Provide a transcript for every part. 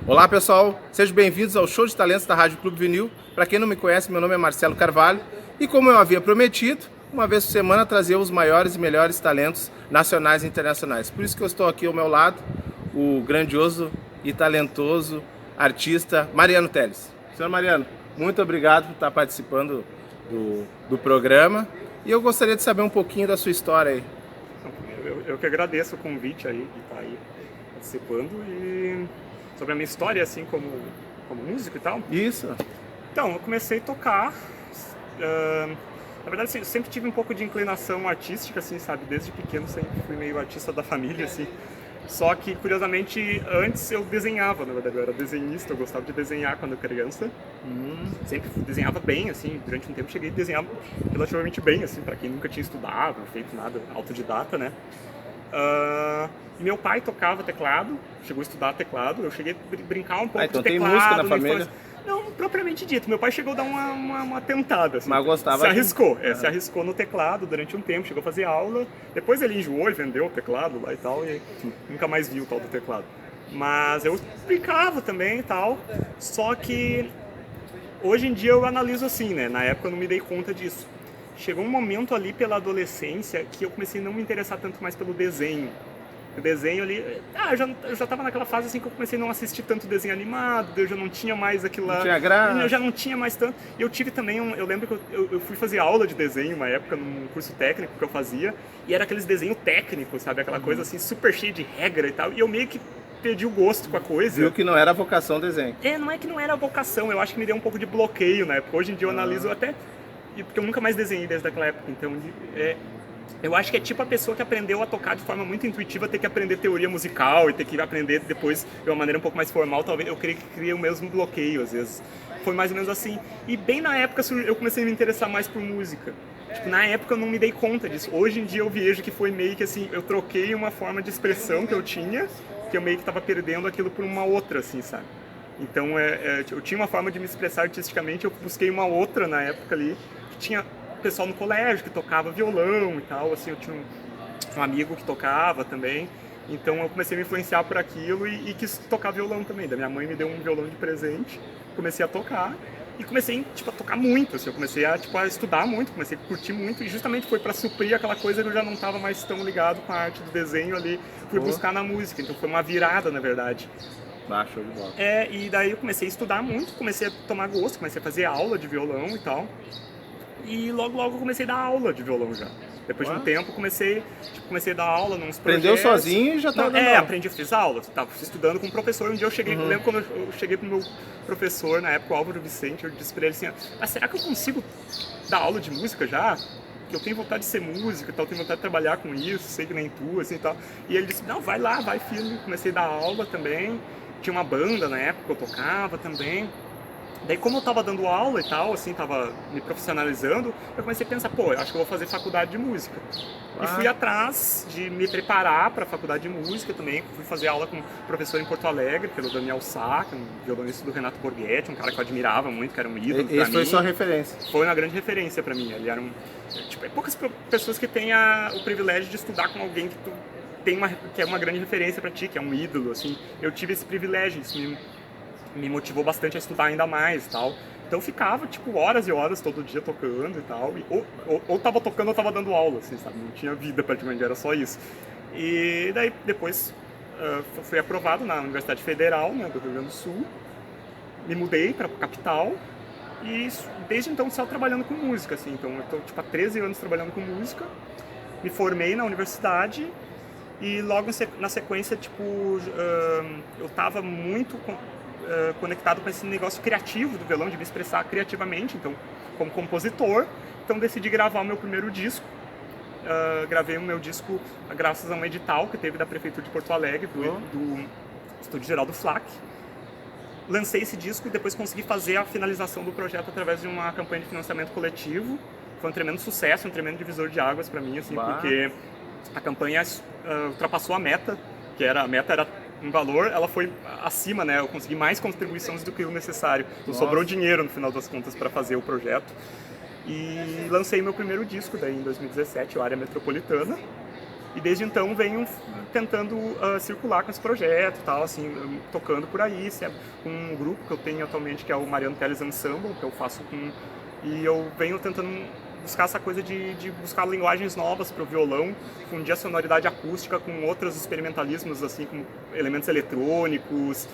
Olá pessoal, sejam bem-vindos ao Show de Talentos da Rádio Clube Vinil. Para quem não me conhece, meu nome é Marcelo Carvalho e como eu havia prometido, uma vez por semana trazer os maiores e melhores talentos nacionais e internacionais. Por isso que eu estou aqui ao meu lado, o grandioso e talentoso artista Mariano Teles. Senhor Mariano, muito obrigado por estar participando do programa e eu gostaria de saber um pouquinho da sua história aí. Eu que agradeço o convite aí de estar aí participando e sobre a minha história assim como músico e tal. Isso. Então, eu comecei a tocar, na verdade eu sempre tive um pouco de inclinação artística, assim, sabe, desde pequeno sempre fui meio artista da família, assim. Só que, curiosamente, antes eu desenhava, na verdade, eu era desenhista, eu gostava de desenhar quando criança. Sempre desenhava bem, assim, durante um tempo cheguei a desenhar relativamente bem, assim, pra quem nunca tinha estudado, feito nada, autodidata, né. Meu pai tocava teclado, chegou a estudar teclado, eu cheguei a brincar um pouco então de teclado. tem música na família? Não, propriamente dito, meu pai chegou a dar uma tentada, assim. Mas gostava se arriscou, se arriscou no teclado durante um tempo, chegou a fazer aula, depois ele enjoou e vendeu o teclado lá e tal, e nunca mais viu o tal do teclado. Mas eu brincava também e tal, só que hoje em dia eu analiso assim, né, na época eu não me dei conta disso. Chegou um momento ali pela adolescência que eu comecei a não me interessar tanto mais pelo desenho. O desenho ali... eu já tava naquela fase assim que eu comecei a não assistir tanto desenho animado, eu já não tinha mais aquela... Não tinha graça. Eu já não tinha mais tanto... Eu tive também eu lembro que eu fui fazer aula de desenho uma época, num curso técnico que eu fazia, e era aqueles desenhos técnicos, sabe? Aquela coisa assim, super cheia de regra e tal, e eu meio que perdi o gosto com a coisa. Viu que não era a vocação desenho. Não é que não era a vocação, eu acho que me deu um pouco de bloqueio na época. Hoje em dia eu analiso até... Porque eu nunca mais desenhei desde aquela época, então eu acho que é tipo a pessoa que aprendeu a tocar de forma muito intuitiva ter que aprender teoria musical e ter que aprender depois de uma maneira um pouco mais formal. Talvez eu creio que cria o mesmo bloqueio às vezes. Foi mais ou menos assim. E bem na época eu comecei a me interessar mais por música. Tipo, na época eu não me dei conta disso. Hoje em dia eu vejo que foi meio que assim, eu troquei uma forma de expressão que eu tinha, que eu meio que estava perdendo aquilo por uma outra, assim, sabe? Então eu tinha uma forma de me expressar artisticamente, eu busquei uma outra na época ali. Tinha pessoal no colégio que tocava violão e tal, assim, eu tinha um amigo que tocava também, então eu comecei a me influenciar por aquilo e quis tocar violão também. Da minha mãe me deu um violão de presente, comecei a tocar e comecei tipo, a tocar muito, assim, eu comecei a estudar muito, comecei a curtir muito e justamente foi para suprir aquela coisa que eu já não estava mais tão ligado com a arte do desenho ali, fui buscar na música, então foi uma virada na verdade. Show de bola. E daí eu comecei a estudar muito, comecei a tomar gosto, comecei a fazer aula de violão e tal. E logo eu comecei a dar aula de violão já. Depois de um tempo comecei a dar aula nos projetos. Aprendeu sozinho e já estava dando aula? Aprendi, fiz aula. Estava estudando com um professor. Um dia eu cheguei, eu lembro quando eu cheguei pro meu professor, na época o Álvaro Vicente, eu disse pra ele assim, será que eu consigo dar aula de música já? Porque eu tenho vontade de ser músico e tal, tenho vontade de trabalhar com isso, sei que nem tu, assim e tal. E ele disse, não, vai lá, vai firme. Comecei a dar aula também. Tinha uma banda na época, eu tocava também. Daí, como eu tava dando aula e tal, assim, tava me profissionalizando, eu comecei a pensar, eu acho que eu vou fazer faculdade de música. E fui atrás de me preparar para a faculdade de música também. Fui fazer aula com um professor em Porto Alegre, pelo Daniel Sá, que é um violonista do Renato Borghetti, um cara que eu admirava muito, que era um ídolo pra mim. Esse foi sua referência? Foi uma grande referência para mim. Ele era poucas pessoas que têm o privilégio de estudar com alguém que tu que é uma grande referência para ti, que é um ídolo, assim. Eu tive esse privilégio, isso me motivou bastante a estudar ainda mais e tal. Então eu ficava, tipo, horas e horas todo dia tocando e tal. E ou tava tocando ou tava dando aula, assim, sabe? Não tinha vida praticamente, era só isso. E daí depois fui aprovado na Universidade Federal, né, do Rio Grande do Sul. Me mudei pra capital. E desde então só trabalhando com música, assim. Então eu tô, tipo, há 13 anos trabalhando com música. Me formei na universidade. E logo na sequência, tipo, eu tava muito conectado com esse negócio criativo do violão, de me expressar criativamente, então, como compositor. Então decidi gravar o meu primeiro disco. Gravei o meu disco graças a um edital que teve da Prefeitura de Porto Alegre, do Estúdio Geral do FLAC. Lancei esse disco e depois consegui fazer a finalização do projeto através de uma campanha de financiamento coletivo. Foi um tremendo sucesso, um tremendo divisor de águas para mim, assim, porque a campanha ultrapassou a meta, a meta era um valor, ela foi acima, né? Eu consegui mais contribuições do que o necessário. Então sobrou dinheiro no final das contas para fazer o projeto. E lancei meu primeiro disco daí em 2017, o Área Metropolitana. E desde então venho tentando circular com esse projeto e tal, assim, tocando por aí, com um grupo que eu tenho atualmente, que é o Mariano Teles Ensemble, que eu faço com... E eu venho tentando buscar essa coisa de buscar linguagens novas para o violão, fundir a sonoridade acústica com outros experimentalismos, assim, com elementos eletrônicos,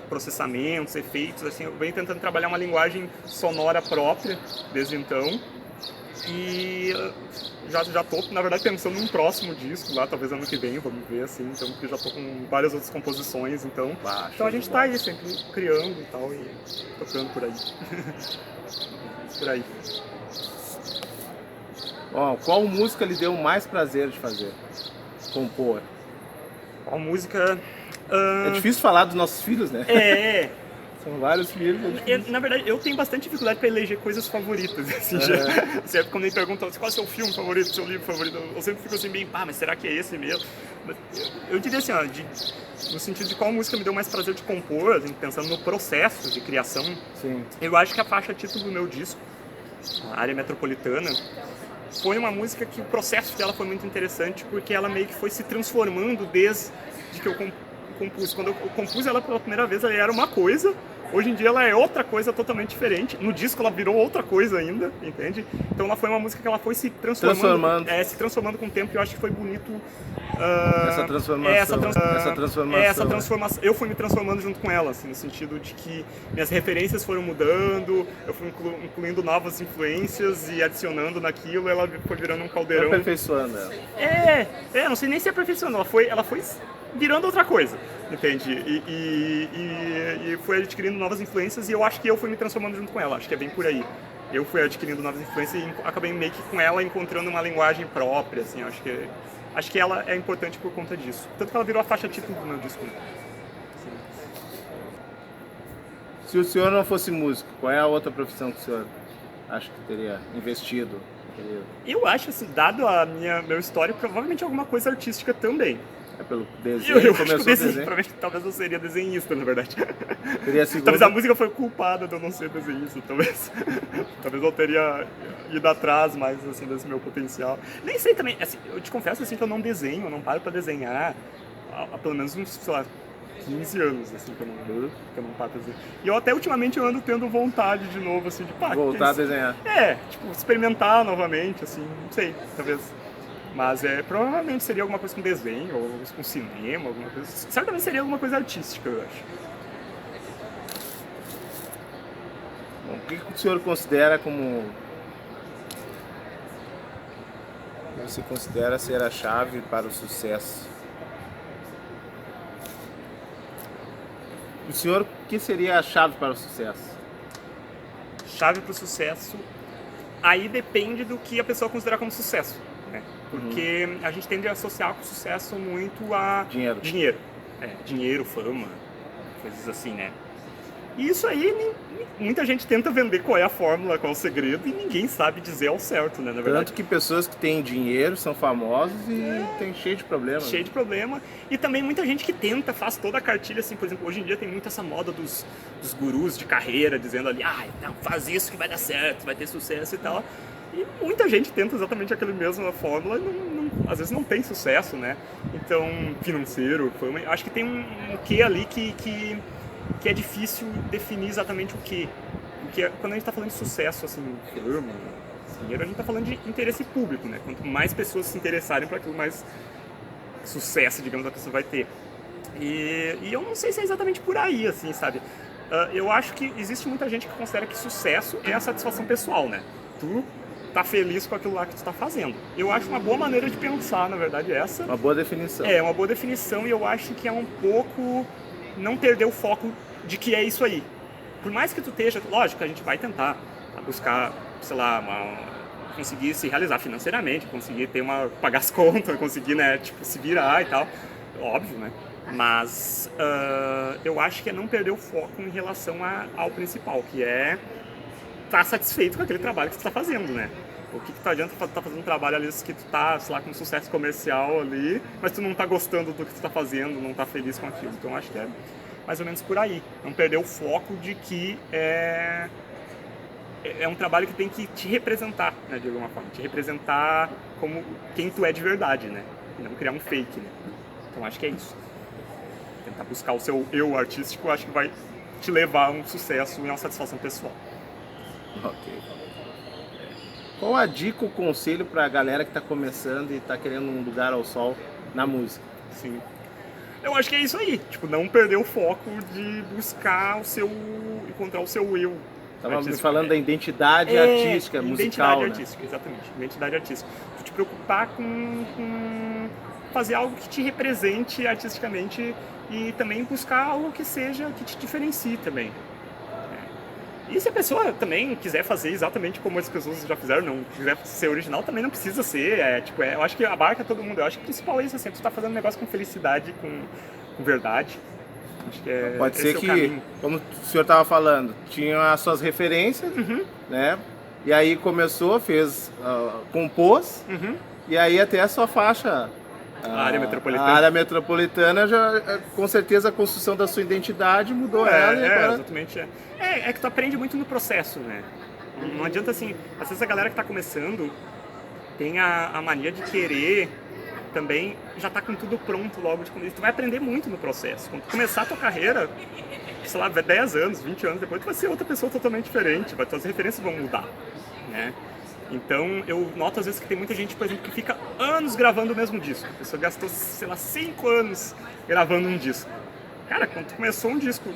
processamentos, efeitos, assim, eu venho tentando trabalhar uma linguagem sonora própria desde então. E já estou, na verdade, pensando num próximo disco lá, talvez ano que vem, vamos ver, assim, então, porque já estou com várias outras composições, então a gente está aí sempre criando e tal, e tocando por aí. Por aí. Bom, qual música lhe deu mais prazer de fazer? Compor? Qual música... É difícil falar dos nossos filhos, né? São vários filhos. Na verdade, eu tenho bastante dificuldade para eleger coisas favoritas, assim, sempre quando me perguntam qual é o seu filme favorito, seu livro favorito, eu sempre fico assim, bem, mas será que é esse mesmo? Eu diria assim, no sentido de qual música me deu mais prazer de compor, assim, pensando no processo de criação, sim, eu acho que a faixa título do meu disco, a Área Metropolitana, foi uma música que o processo dela foi muito interessante, porque ela meio que foi se transformando desde que eu compus. Quando eu compus ela pela primeira vez, ela era uma coisa, hoje em dia ela é outra coisa totalmente diferente. No disco ela virou outra coisa ainda, entende? Então ela foi uma música que ela foi se transformando. Se transformando com o tempo, e eu acho que foi bonito. Essa transformação. Eu fui me transformando junto com ela, assim, no sentido de que minhas referências foram mudando, eu fui incluindo novas influências e adicionando naquilo, ela foi virando um caldeirão. Aperfeiçoando ela. Não sei nem se aperfeiçoando, ela foi virando outra coisa, entende? E foi adquirindo novas influências, e eu acho que eu fui me transformando junto com ela, acho que é bem por aí. Eu fui adquirindo novas influências e acabei meio que com ela encontrando uma linguagem própria, assim, acho que ela é importante por conta disso. Tanto que ela virou a faixa título do meu disco. Se o senhor não fosse músico, qual é a outra profissão que o senhor acha que teria investido? Eu acho, assim, dado a meu histórico, provavelmente alguma coisa artística também. Pelo desenho, começou o desenho. Talvez eu seria desenhista, na verdade. Talvez a música foi culpada de eu não ser desenhista, talvez eu teria ido atrás mais, assim, desse meu potencial. Nem sei também, assim, eu te confesso, assim, que eu não desenho, eu não paro pra desenhar há pelo menos uns, sei lá, 15 anos, assim, que eu não paro pra desenhar. E eu até ultimamente eu ando tendo vontade de novo, assim, de voltar a desenhar. Experimentar novamente, assim, não sei, talvez. Mas provavelmente seria alguma coisa com desenho, ou com cinema, alguma coisa. Certamente seria alguma coisa artística, eu acho. Bom, o que o senhor considera como... Você considera ser a chave para o sucesso? O senhor, o que seria a chave para o sucesso? Chave para o sucesso, aí depende do que a pessoa considera como sucesso. Porque a gente tende a associar com sucesso muito a dinheiro. Dinheiro, fama, coisas assim, né? E isso aí, muita gente tenta vender qual é a fórmula, qual é o segredo, e ninguém sabe dizer ao certo, né, na verdade. Tanto que pessoas que têm dinheiro são famosas e tem cheio de problema. Cheio de problema. E também muita gente que faz toda a cartilha, assim, por exemplo, hoje em dia tem muito essa moda dos gurus de carreira, dizendo ali, não, faz isso que vai dar certo, vai ter sucesso e tal. E muita gente tenta exatamente aquela mesma fórmula e às vezes não tem sucesso, né? Então, financeiro, fama, acho que tem um quê ali que é difícil definir exatamente o quê. Porque quando a gente está falando de sucesso, assim, fama, dinheiro, a gente está falando de interesse público, né? Quanto mais pessoas se interessarem por aquilo, mais sucesso, digamos, a pessoa vai ter. E eu não sei se é exatamente por aí, assim, sabe? Eu acho que existe muita gente que considera que sucesso é a satisfação pessoal, né? Tu tá feliz com aquilo lá que tu tá fazendo. Eu acho uma boa maneira de pensar, na verdade, essa. Uma boa definição. Uma boa definição, e eu acho que é um pouco não perder o foco de que é isso aí. Por mais que tu esteja, lógico, a gente vai tentar buscar, sei lá, conseguir se realizar financeiramente, conseguir pagar as contas, conseguir, né, tipo, se virar e tal. Óbvio, né? Mas eu acho que é não perder o foco em relação ao principal, que é estar satisfeito com aquele trabalho que tu está fazendo, né? O que tu adianta tu tá fazendo um trabalho ali que tu tá, sei lá, com sucesso comercial ali, mas tu não tá gostando do que tu tá fazendo, não tá feliz com aquilo. Então acho que é mais ou menos por aí. Não perder o foco de que é um trabalho que tem que te representar, né, de alguma forma. Te representar como quem tu é de verdade, né? não criar um fake, né? Então acho que é isso. Tentar buscar o seu eu artístico, acho que vai te levar a um sucesso e a uma satisfação pessoal. Ok. Qual a dica ou conselho para a galera que está começando e está querendo um lugar ao sol na música? Sim. Eu acho que é isso aí. Tipo, não perder o foco de buscar encontrar o seu eu. Estava me falando da identidade artística, musical, identidade artística, exatamente. Identidade artística. Tu te preocupar com fazer algo que te represente artisticamente e também buscar algo que seja, que te diferencie também. E se a pessoa também quiser fazer exatamente como as pessoas já fizeram, não quiser ser original, também não precisa ser. Eu acho que abarca todo mundo. Eu acho que o principal é isso, assim, tu tá fazendo um negócio com felicidade, com verdade. Acho que pode ser que, caminho. como o senhor estava falando, tinha as suas referências, né? E aí começou, compôs, e aí até a sua faixa, a área metropolitana. A área metropolitana, já, com certeza a construção da sua identidade mudou ela. E agora... Exatamente. É que tu aprende muito no processo, né? Não adianta assim, às vezes a galera que tá começando tem a mania de querer também já tá com tudo pronto logo de começo. Tu vai aprender muito no processo. Quando tu começar a tua carreira, sei lá, 10 anos, 20 anos depois, tu vai ser outra pessoa totalmente diferente, tuas referências vão mudar, né? Então, eu noto às vezes que tem muita gente, por exemplo, que fica anos gravando o mesmo disco. A pessoa gastou, sei lá, 5 anos gravando um disco. Cara, quando tu começou um disco,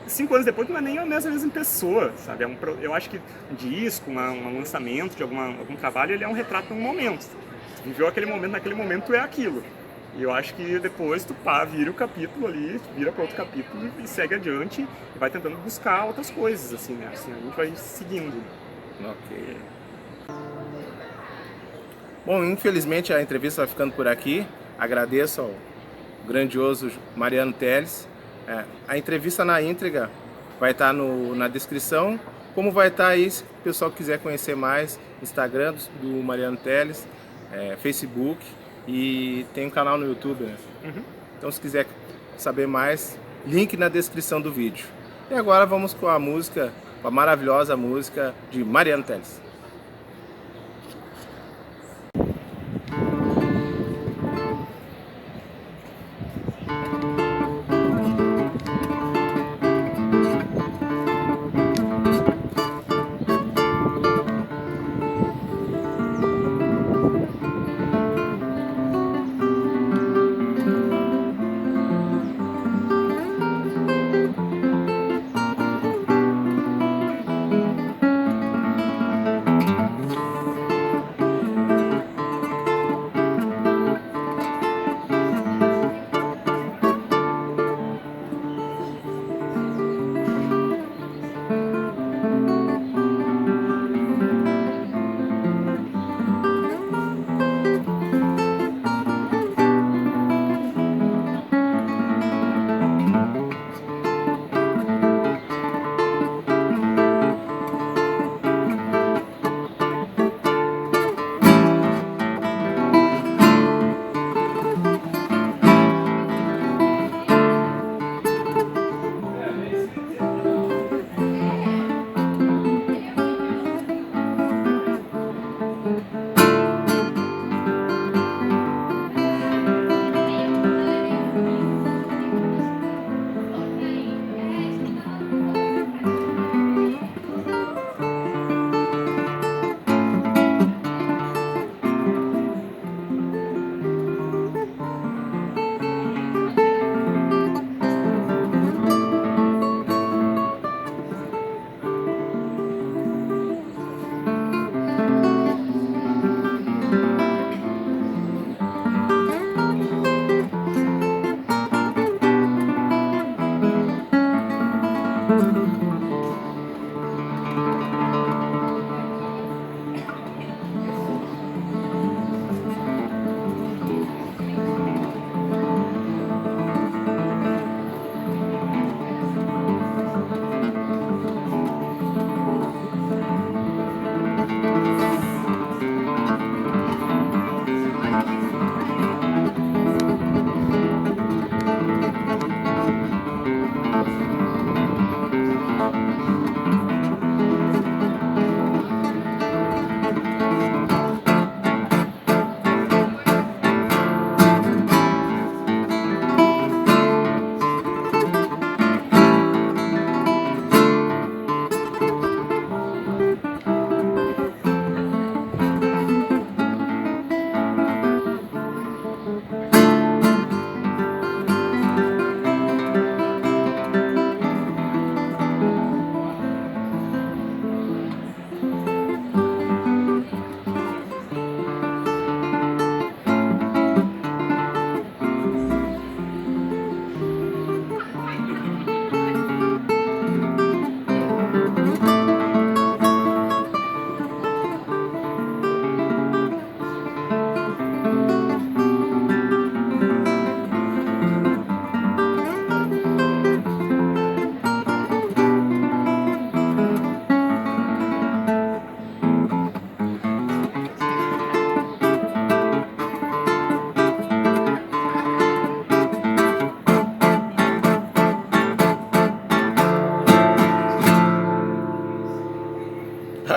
5 anos depois, não é nem a mesma pessoa, sabe? Eu acho que um disco, um lançamento de algum trabalho, ele é um retrato de um momento. Tu viveu aquele momento, naquele momento é aquilo. E eu acho que depois tu vira o capítulo ali, vira para outro capítulo e segue adiante e vai tentando buscar outras coisas, assim, né? Assim, a gente vai seguindo. Ok. Bom, infelizmente a entrevista vai ficando por aqui. Agradeço ao grandioso Mariano Teles. A entrevista na íntegra vai estar na descrição, como vai estar aí se o pessoal quiser conhecer mais, Instagram do Mariano Teles, Facebook e tem um canal no YouTube, né? Então se quiser saber mais, link na descrição do vídeo. E agora vamos com a música, com a maravilhosa música de Mariano Teles.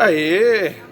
Aê!